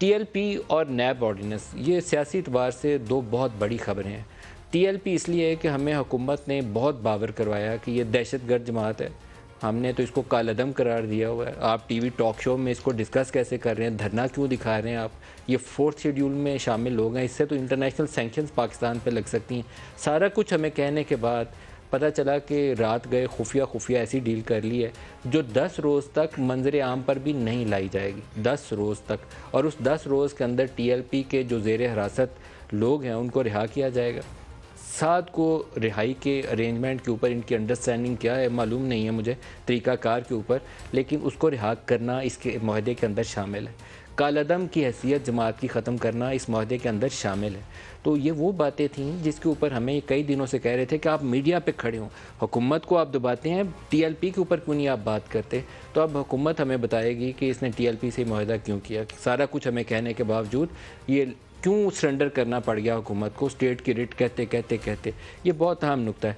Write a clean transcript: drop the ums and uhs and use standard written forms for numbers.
TLP और नैब ordinance ये सियासी एतबार से दो बहुत बड़ी खबरें हैं। टीएलपी इसलिए है कि हमें हुकूमत ने बहुत बावर करवाया कि ये दहशतगर्द जमात है। हमने तो इसको कालअदम करार दिया हुआ है। आप टीवी टॉक शो में इसको डिस्कस कैसे कर रहे हैं, धरना क्यों दिखा रहे हैं आप? ये 4th शेड्यूल में शामिल लोग हैं, इससे तो इंटरनेशनल सैंक्शंस पाकिस्तान पे लग सकती हैं। सारा कुछ हमें कहने के बाद पता चला कि रात गए खुफिया ऐसी डील कर ली है जो 10 रोज़ तक मंजर आम पर भी नहीं लाई जाएगी। 10 रोज़ तक, और उस 10 रोज़ के अंदर टीएलपी के जो ज़ेर हिरासत लोग हैं उनको रिहा किया जाएगा। 7 को रिहाई के अरेंजमेंट के ऊपर इनकी अंडरस्टैंडिंग क्या है मालूम नहीं है मुझे, तरीक़ाकार के ऊपर, लेकिन उसको रिहा करना इसके माहदे के अंदर शामिल है। कालअदम की हैसियत जमात की ख़त्म करना इस माहदे के अंदर शामिल है। तो ये वो बातें थीं जिसके ऊपर हमें कई दिनों से कह रहे थे कि आप मीडिया पे खड़े हों, हुकूमत को आप दबाते हैं, टीएलपी के ऊपर क्यों नहीं आप बात करते? तो अब हुकूमत हमें बताएगी कि इसने टीएलपी से माहदा क्यों किया। सारा कुछ हमें कहने के बावजूद ये क्यों सरेंडर करना पड़ गया हुकूमत को, स्टेट की रिट कहते कहते कहते। ये बहुत अहम नुक्ता है।